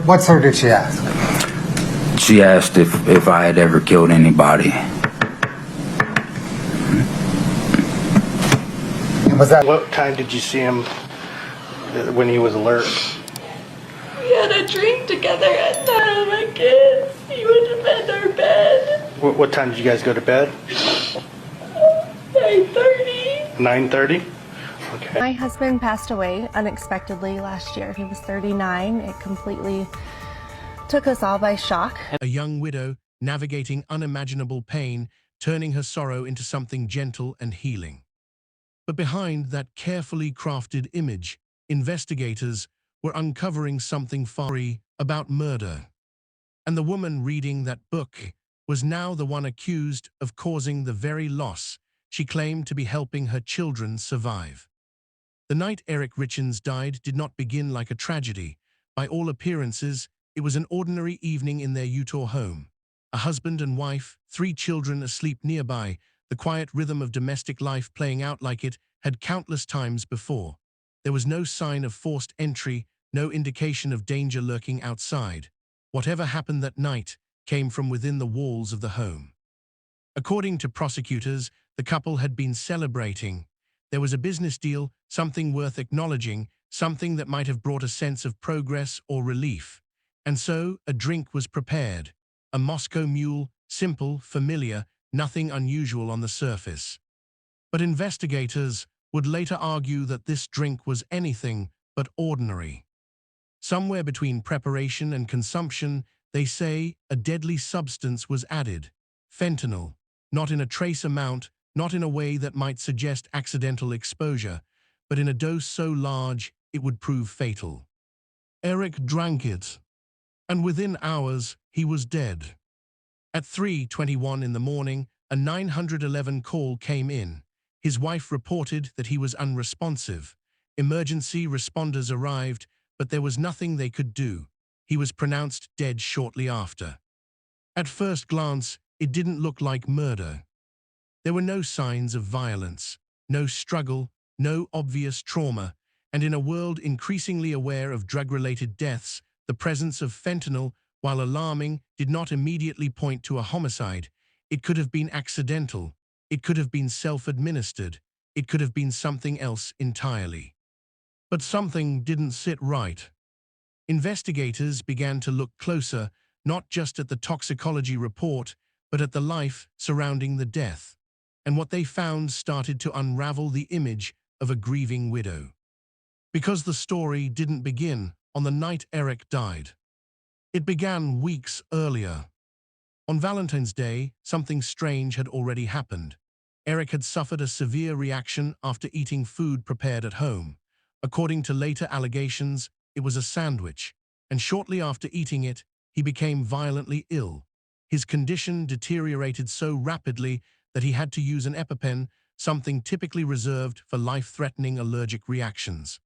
What sir did she ask? She asked if I had ever killed anybody. And was that What time did you see him when he was alert? We had a drink together at night, my kids. He went to bed, our bed. What time did you guys go to bed? 9:30. 9:30? Okay. My husband passed away unexpectedly last year. He was 39. It completely took us all by shock. A young widow navigating unimaginable pain, turning her sorrow into something gentle and healing. But behind that carefully crafted image, investigators were uncovering something far about murder. And the woman reading that book was now the one accused of causing the very loss she claimed to be helping her children survive. The night Eric Richins died did not begin like a tragedy. By all appearances, it was an ordinary evening in their Utah home. A husband and wife, 3 children asleep nearby, the quiet rhythm of domestic life playing out like it had countless times before. There was no sign of forced entry, no indication of danger lurking outside. Whatever happened that night came from within the walls of the home. According to prosecutors, the couple had been celebrating. There was a business deal, something worth acknowledging, something that might have brought a sense of progress or relief. And so a drink was prepared. A Moscow Mule, simple, familiar, nothing unusual on the surface. But investigators would later argue that this drink was anything but ordinary. Somewhere between preparation and consumption, they say a deadly substance was added. Fentanyl, not in a trace amount, not in a way that might suggest accidental exposure, but in a dose so large it would prove fatal. Eric drank it, and within hours he was dead. At 3:21 in the morning, a 911 call came in. His wife reported that he was unresponsive. Emergency responders arrived, but there was nothing they could do. He was pronounced dead shortly after. At first glance, it didn't look like murder. There were no signs of violence, no struggle, no obvious trauma, and in a world increasingly aware of drug-related deaths, the presence of fentanyl, while alarming, did not immediately point to a homicide. It could have been accidental, it could have been self-administered, it could have been something else entirely. But something didn't sit right. Investigators began to look closer, not just at the toxicology report, but at the life surrounding the death. And what they found started to unravel the image of a grieving widow. Because the story didn't begin on the night Eric died. It began weeks earlier. On Valentine's Day, something strange had already happened. Eric had suffered a severe reaction after eating food prepared at home. According to later allegations, it was a sandwich, and shortly after eating it, he became violently ill. His condition deteriorated so rapidly that he had to use an EpiPen, something typically reserved for life-threatening allergic reactions.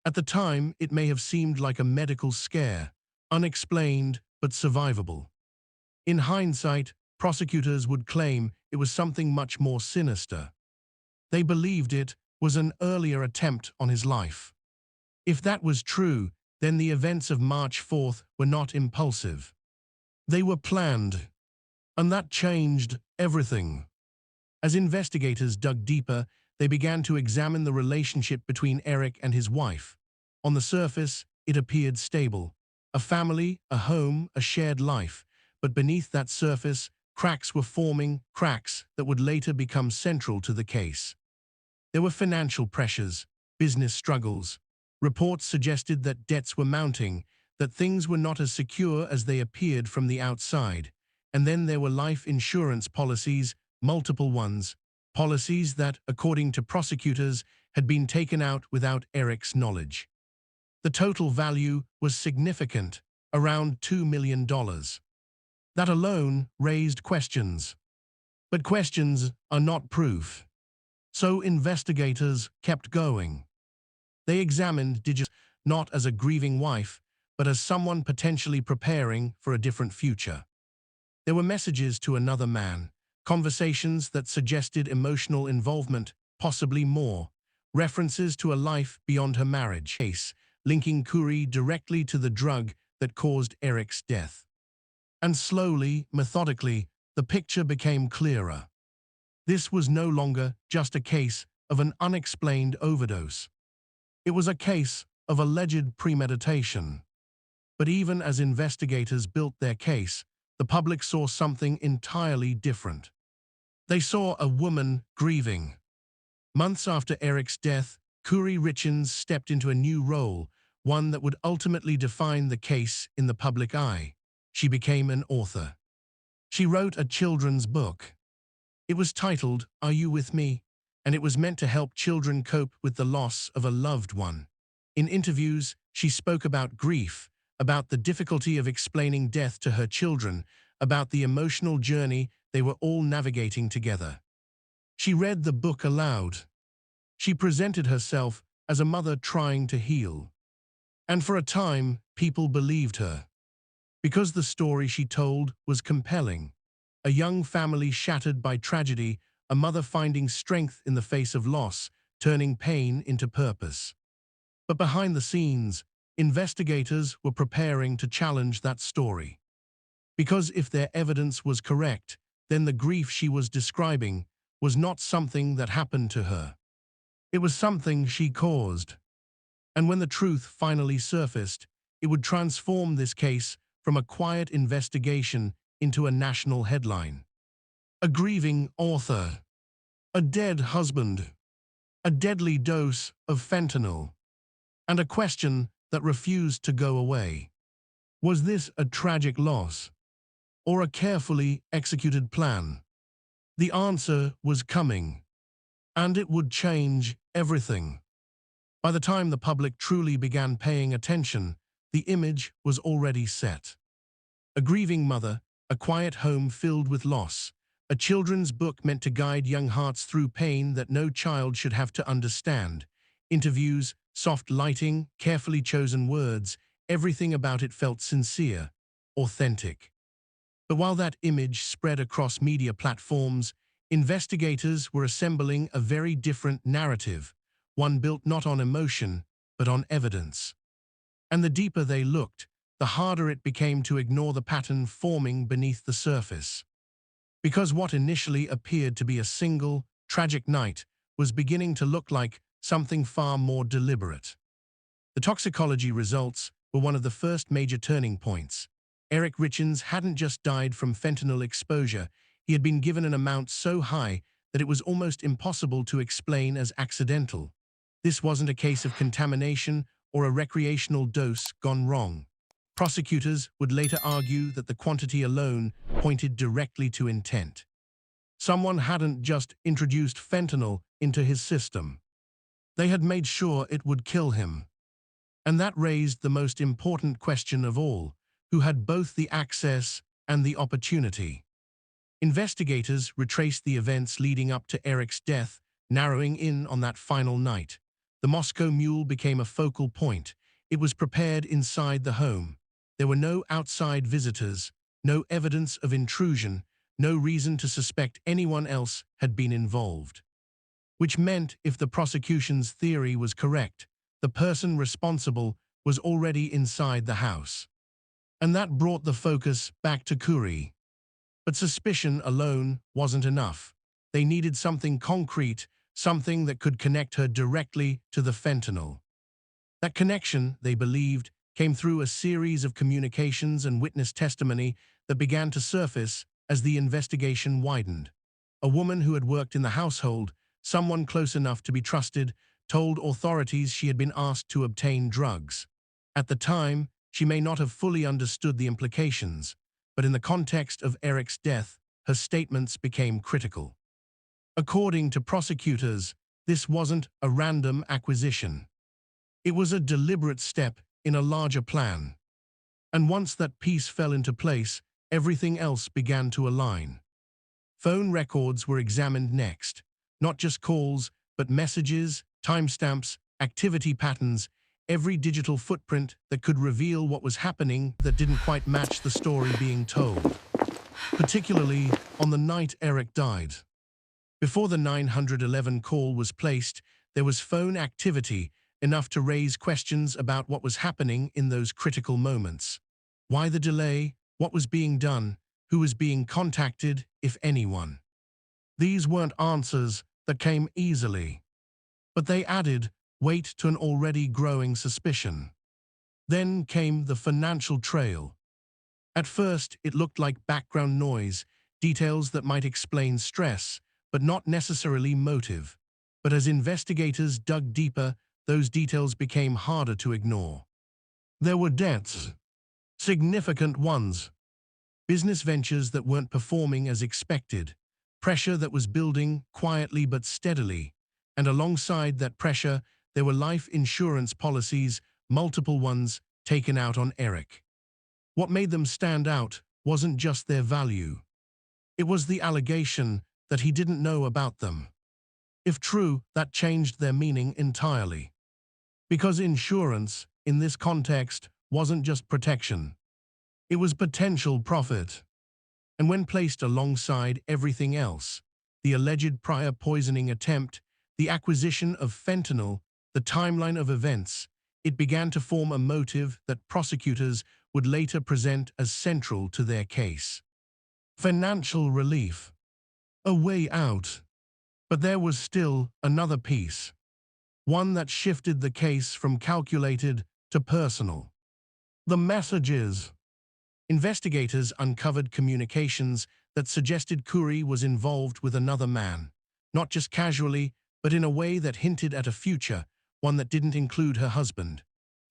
At the time, it may have seemed like a medical scare, unexplained but survivable. In hindsight, prosecutors would claim it was something much more sinister. They believed it was an earlier attempt on his life. If that was true, then the events of March 4th were not impulsive. They were planned, and that changed everything. As investigators dug deeper, they began to examine the relationship between Eric and his wife. On the surface, it appeared stable. A family, a home, a shared life. But beneath that surface, cracks were forming, cracks that would later become central to the case. There were financial pressures, business struggles. Reports suggested that debts were mounting, that things were not as secure as they appeared from the outside. And then there were life insurance policies, multiple ones, policies that, according to prosecutors, had been taken out without Eric's knowledge. The total value was significant, around $2 million. That alone raised questions. But questions are not proof. So investigators kept going. They examined Digis not as a grieving wife, but as someone potentially preparing for a different future. There were messages to another man, conversations that suggested emotional involvement, possibly more, references to a life beyond her marriage, case linking Curie directly to the drug that caused Eric's death. And slowly, methodically, the picture became clearer. This was no longer just a case of an unexplained overdose. It was a case of alleged premeditation. But even as investigators built their case, the public saw something entirely different. They saw a woman grieving. Months after Eric's death, Kuri Richins stepped into a new role, one that would ultimately define the case in the public eye. She became an author. She wrote a children's book. It was titled, Are You With Me? And it was meant to help children cope with the loss of a loved one. In interviews, she spoke about grief, about the difficulty of explaining death to her children, about the emotional journey they were all navigating together. She read the book aloud. She presented herself as a mother trying to heal. And for a time, people believed her. Because the story she told was compelling. A young family shattered by tragedy, a mother finding strength in the face of loss, turning pain into purpose. But behind the scenes, investigators were preparing to challenge that story. Because if their evidence was correct, then the grief she was describing was not something that happened to her. It was something she caused. And when the truth finally surfaced, it would transform this case from a quiet investigation into a national headline. A grieving author. A dead husband. A deadly dose of fentanyl. And a question that refused to go away. Was this a tragic loss? Or a carefully executed plan? The answer was coming. And it would change everything. By the time the public truly began paying attention, the image was already set. A grieving mother, a quiet home filled with loss, a children's book meant to guide young hearts through pain that no child should have to understand. Interviews, soft lighting, carefully chosen words, everything about it felt sincere, authentic. But while that image spread across media platforms, investigators were assembling a very different narrative, one built not on emotion, but on evidence. And the deeper they looked, the harder it became to ignore the pattern forming beneath the surface. Because what initially appeared to be a single, tragic night was beginning to look like something far more deliberate. The toxicology results were one of the first major turning points. Eric Richins hadn't just died from fentanyl exposure, he had been given an amount so high that it was almost impossible to explain as accidental. This wasn't a case of contamination or a recreational dose gone wrong. Prosecutors would later argue that the quantity alone pointed directly to intent. Someone hadn't just introduced fentanyl into his system. They had made sure it would kill him. And that raised the most important question of all, who had both the access and the opportunity. Investigators retraced the events leading up to Eric's death, narrowing in on that final night. The Moscow Mule became a focal point. It was prepared inside the home. There were no outside visitors, no evidence of intrusion, no reason to suspect anyone else had been involved. Which meant if the prosecution's theory was correct, the person responsible was already inside the house. And that brought the focus back to Kuri. But suspicion alone wasn't enough. They needed something concrete, something that could connect her directly to the fentanyl. That connection, they believed, came through a series of communications and witness testimony that began to surface as the investigation widened. A woman who had worked in the household, someone close enough to be trusted, told authorities she had been asked to obtain drugs. At the time, she may not have fully understood the implications, but in the context of Eric's death, her statements became critical. According to prosecutors, this wasn't a random acquisition. It was a deliberate step in a larger plan. And once that piece fell into place, everything else began to align. Phone records were examined next, not just calls, but messages, timestamps, activity patterns, every digital footprint that could reveal what was happening that didn't quite match the story being told. Particularly on the night Eric died. Before the 911 call was placed, there was phone activity enough to raise questions about what was happening in those critical moments. Why the delay? What was being done? Who was being contacted, if anyone? These weren't answers that came easily, but they added weight to an already growing suspicion. Then came the financial trail. At first, it looked like background noise, details that might explain stress, but not necessarily motive. But as investigators dug deeper, those details became harder to ignore. There were debts, significant ones, business ventures that weren't performing as expected, pressure that was building quietly but steadily, and alongside that pressure, there were life insurance policies, multiple ones taken out on Eric. What made them stand out wasn't just their value. It was the allegation that he didn't know about them. If true, that changed their meaning entirely. Because insurance, in this context, wasn't just protection. It was potential profit. And when placed alongside everything else, the alleged prior poisoning attempt, the acquisition of fentanyl, the timeline of events, it began to form a motive that prosecutors would later present as central to their case. Financial relief. A way out. But there was still another piece. One that shifted the case from calculated to personal. The messages. Investigators uncovered communications that suggested Khoury was involved with another man, not just casually, but in a way that hinted at a future, one that didn't include her husband.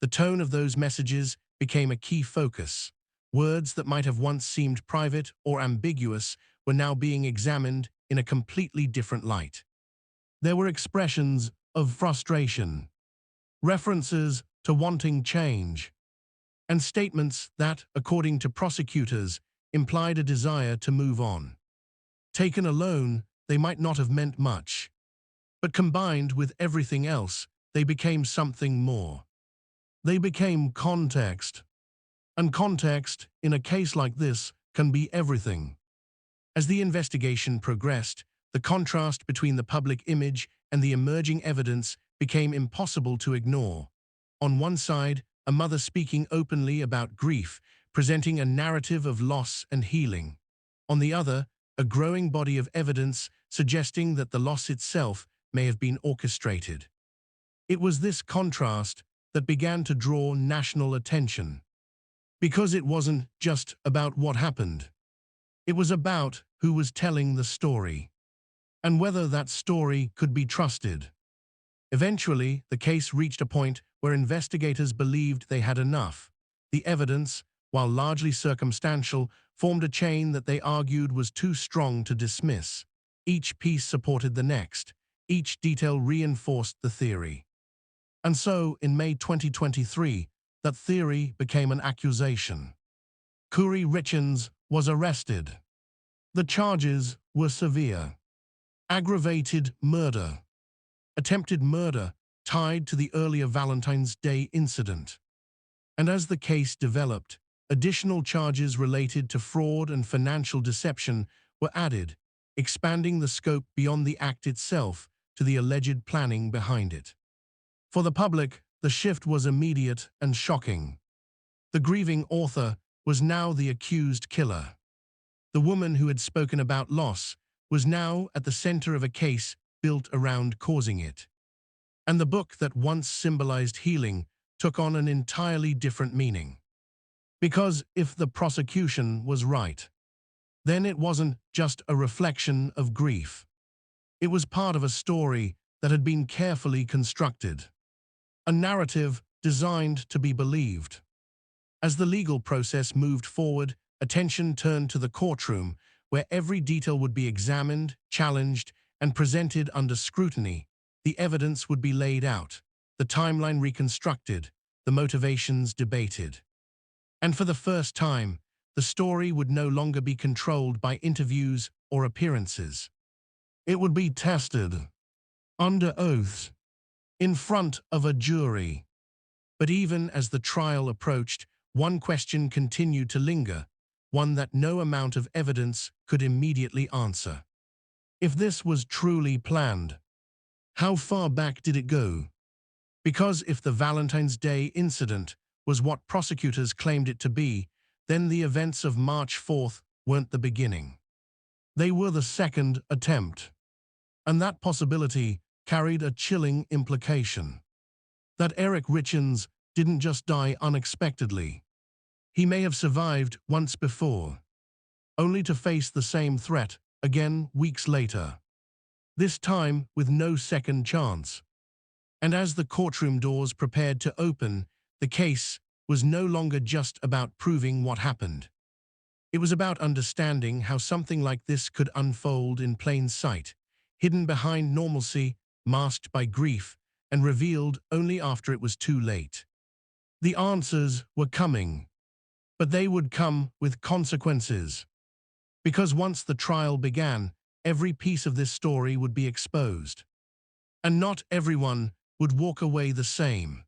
The tone of those messages became a key focus. Words that might have once seemed private or ambiguous were now being examined in a completely different light. There were expressions of frustration, references to wanting change, and statements that, according to prosecutors, implied a desire to move on. Taken alone, they might not have meant much, but combined with everything else, they became something more. They became context. And context, in a case like this, can be everything. As the investigation progressed, the contrast between the public image and the emerging evidence became impossible to ignore. On one side, a mother speaking openly about grief, presenting a narrative of loss and healing. On the other, a growing body of evidence suggesting that the loss itself may have been orchestrated. It was this contrast that began to draw national attention. Because it wasn't just about what happened. It was about who was telling the story, and whether that story could be trusted. Eventually, the case reached a point where investigators believed they had enough. The evidence, while largely circumstantial, formed a chain that they argued was too strong to dismiss. Each piece supported the next. Each detail reinforced the theory. And so, in May 2023, that theory became an accusation. Khoury Richins was arrested. The charges were severe. Aggravated murder. Attempted murder tied to the earlier Valentine's Day incident. And as the case developed, additional charges related to fraud and financial deception were added, expanding the scope beyond the act itself to the alleged planning behind it. For the public, the shift was immediate and shocking. The grieving author was now the accused killer. The woman who had spoken about loss was now at the center of a case built around causing it. And the book that once symbolized healing took on an entirely different meaning. Because if the prosecution was right, then it wasn't just a reflection of grief. It was part of a story that had been carefully constructed. A narrative designed to be believed. As the legal process moved forward, attention turned to the courtroom, where every detail would be examined, challenged, and presented under scrutiny. The evidence would be laid out, the timeline reconstructed, the motivations debated. And for the first time, the story would no longer be controlled by interviews or appearances. It would be tested, under oath, in front of a jury. But even as the trial approached, one question continued to linger, one that no amount of evidence could immediately answer. If this was truly planned, how far back did it go? Because if the Valentine's Day incident was what prosecutors claimed it to be, then the events of March 4th weren't the beginning. They were the second attempt. And that possibility carried a chilling implication. That Eric Richins didn't just die unexpectedly. He may have survived once before, only to face the same threat again weeks later. This time with no second chance. And as the courtroom doors prepared to open, the case was no longer just about proving what happened. It was about understanding how something like this could unfold in plain sight, hidden behind normalcy, masked by grief, and revealed only after it was too late. The answers were coming, but they would come with consequences. Because once the trial began, every piece of this story would be exposed. And not everyone would walk away the same.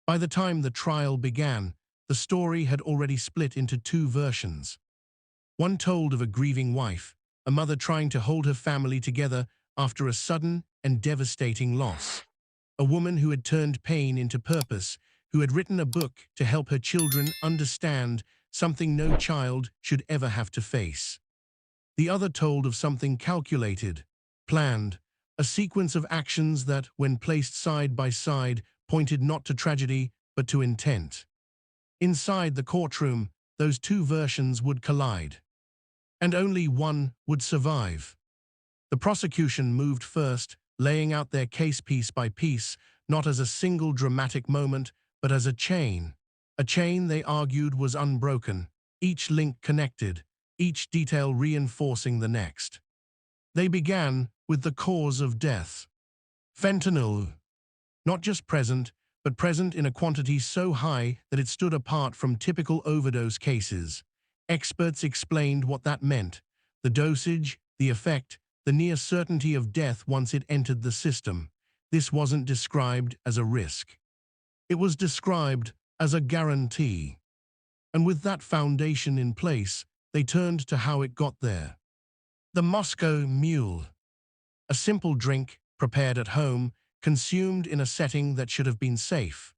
By the time the trial began, the story had already split into two versions. One told of a grieving wife, a mother trying to hold her family together after a sudden and devastating loss. A woman who had turned pain into purpose, who had written a book to help her children understand something no child should ever have to face. The other told of something calculated, planned, a sequence of actions that, when placed side by side, pointed not to tragedy but to intent. Inside the courtroom, those two versions would collide. And only one would survive. The prosecution moved first, laying out their case piece by piece, not as a single dramatic moment, but as a chain. A chain they argued was unbroken, each link connected, each detail reinforcing the next. They began with the cause of death. Fentanyl. Not just present, but present in a quantity so high that it stood apart from typical overdose cases. Experts explained what that meant: the dosage, the effect, the near certainty of death once it entered the system. This wasn't described as a risk. It was described as a guarantee. And with that foundation in place, they turned to how it got there. The Moscow Mule. A simple drink, prepared at home, consumed in a setting that should have been safe.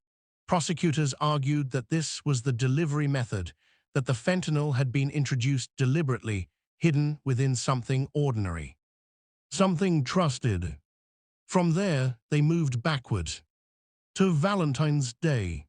Prosecutors argued that this was the delivery method, that the fentanyl had been introduced deliberately, hidden within something ordinary. Something trusted. From there, they moved backward. To Valentine's Day.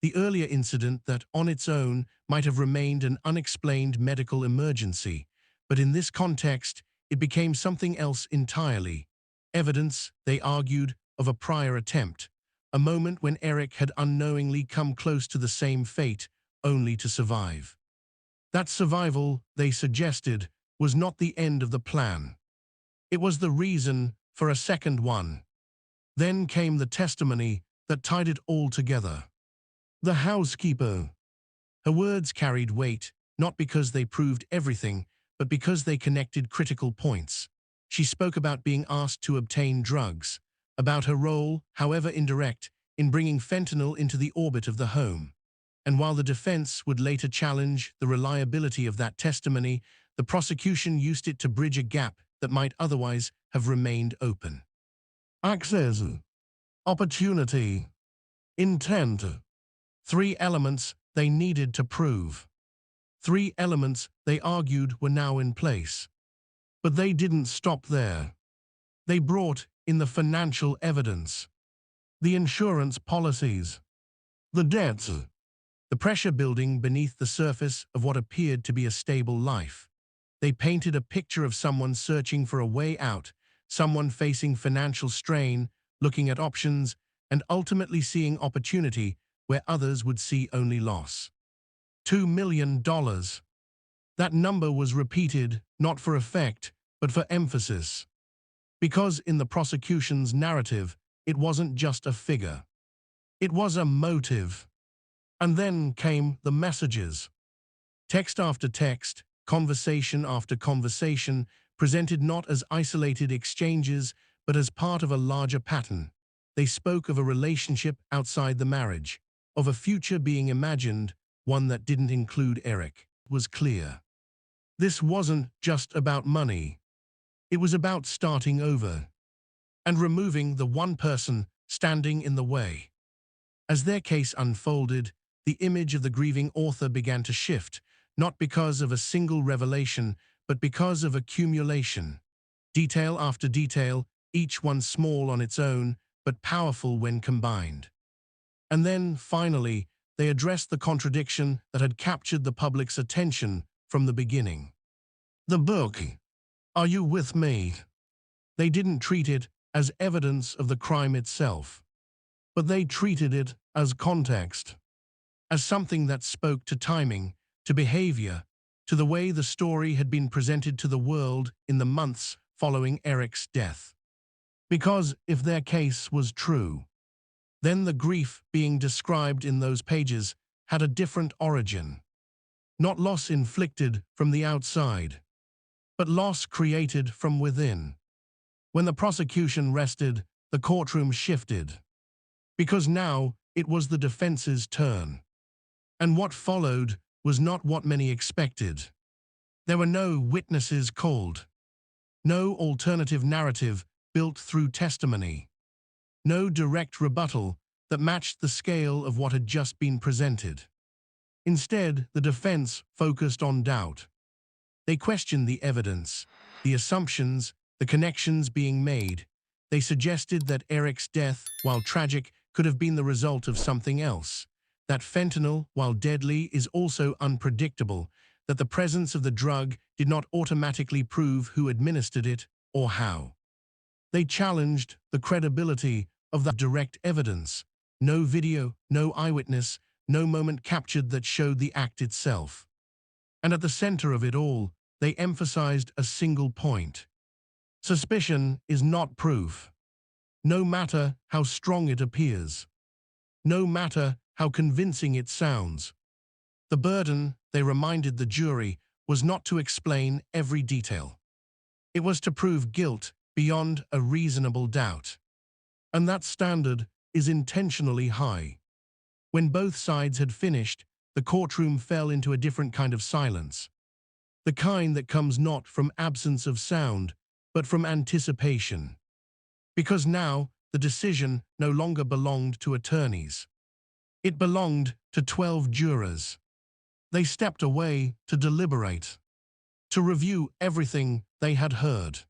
The earlier incident that, on its own, might have remained an unexplained medical emergency, but in this context, it became something else entirely. Evidence, they argued, of a prior attempt, a moment when Eric had unknowingly come close to the same fate, only to survive. That survival, they suggested, was not the end of the plan. It was the reason for a second one. Then came the testimony that tied it all together. The housekeeper. Her words carried weight, not because they proved everything, but because they connected critical points. She spoke about being asked to obtain drugs, about her role, however indirect, in bringing fentanyl into the orbit of the home. And while the defense would later challenge the reliability of that testimony, the prosecution used it to bridge a gap that might otherwise have remained open. Access, opportunity, intent. Three elements they needed to prove. Three elements they argued were now in place. But they didn't stop there. They brought in the financial evidence, the insurance policies, the debts, the pressure building beneath the surface of what appeared to be a stable life. They painted a picture of someone searching for a way out, someone facing financial strain, looking at options, and ultimately seeing opportunity where others would see only loss. $2 million. That number was repeated, not for effect, but for emphasis. Because in the prosecution's narrative, it wasn't just a figure. It was a motive. And then came the messages. Text after text, conversation after conversation, presented not as isolated exchanges, but as part of a larger pattern. They spoke of a relationship outside the marriage, of a future being imagined, one that didn't include Eric. It was clear. This wasn't just about money. It was about starting over and removing the one person standing in the way. As their case unfolded, the image of the grieving author began to shift, not because of a single revelation, but because of accumulation. Detail after detail, each one small on its own, but powerful when combined. And then, finally, they addressed the contradiction that had captured the public's attention from the beginning. The book, Are You With Me? They didn't treat it as evidence of the crime itself, but they treated it as context, as something that spoke to timing, to behavior, to the way the story had been presented to the world in the months following Eric's death. Because if their case was true, then the grief being described in those pages had a different origin. Not loss inflicted from the outside, but loss created from within. When the prosecution rested, the courtroom shifted. Because now it was the defense's turn. And what followed was not what many expected. There were no witnesses called, no alternative narrative built through testimony, no direct rebuttal that matched the scale of what had just been presented. Instead, the defense focused on doubt. They questioned the evidence, the assumptions, the connections being made. They suggested that Eric's death, while tragic, could have been the result of something else. That fentanyl, while deadly, is also unpredictable. That the presence of the drug did not automatically prove who administered it or how. They challenged the credibility of the direct evidence. No video, no eyewitness, no moment captured that showed the act itself. And at the center of it all, they emphasized a single point. Suspicion is not proof, no matter how strong it appears, no matter how convincing it sounds. The burden, they reminded the jury, was not to explain every detail. It was to prove guilt beyond a reasonable doubt. And that standard is intentionally high. When both sides had finished, the courtroom fell into a different kind of silence. The kind that comes not from absence of sound, but from anticipation. Because now, the decision no longer belonged to attorneys. It belonged to 12 jurors. They stepped away to deliberate, to review everything they had heard,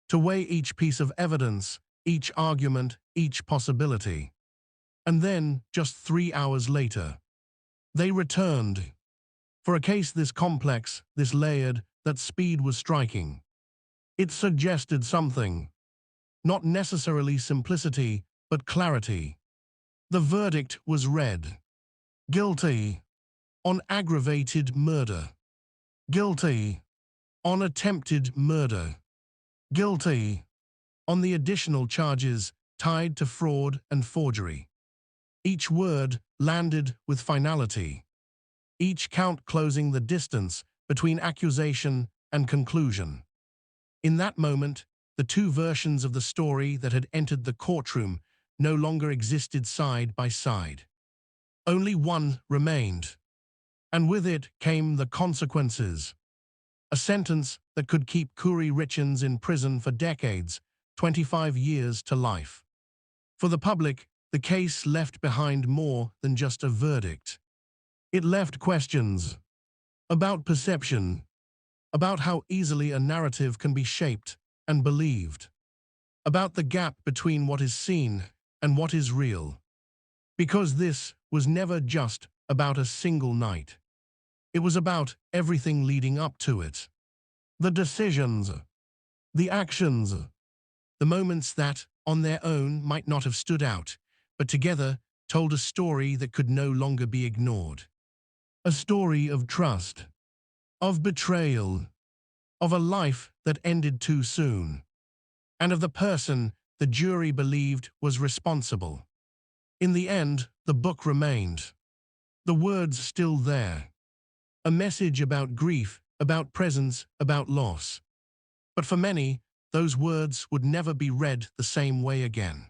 to weigh each piece of evidence, each argument, each possibility. And then, just 3 hours later, they returned. For a case this complex, this layered, that speed was striking. It suggested something. Not necessarily simplicity, but clarity. The verdict was read. Guilty on aggravated murder. Guilty on attempted murder. Guilty on the additional charges tied to fraud and forgery. Each word landed with finality. Each count closing the distance between accusation and conclusion. In that moment, the two versions of the story that had entered the courtroom no longer existed side by side. Only one remained. And with it came the consequences. A sentence that could keep Kuri Richens in prison for decades, 25 years to life. For the public, the case left behind more than just a verdict. It left questions about perception, about how easily a narrative can be shaped and believed, about the gap between what is seen and what is real. Because this was never just about a single night. It was about everything leading up to it. The decisions, the actions, the moments that, on their own, might not have stood out, but together told a story that could no longer be ignored. A story of trust, of betrayal, of a life that ended too soon, and of the person the jury believed was responsible. In the end, the book remained. The words still there. A message about grief, about presence, about loss. But for many, those words would never be read the same way again.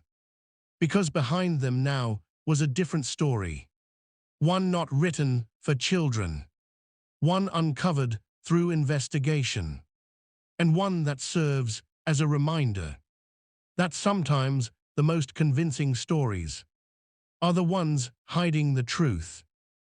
Because behind them now was a different story. One not written for children. One uncovered through investigation. And one that serves as a reminder that sometimes the most convincing stories are the ones hiding the truth.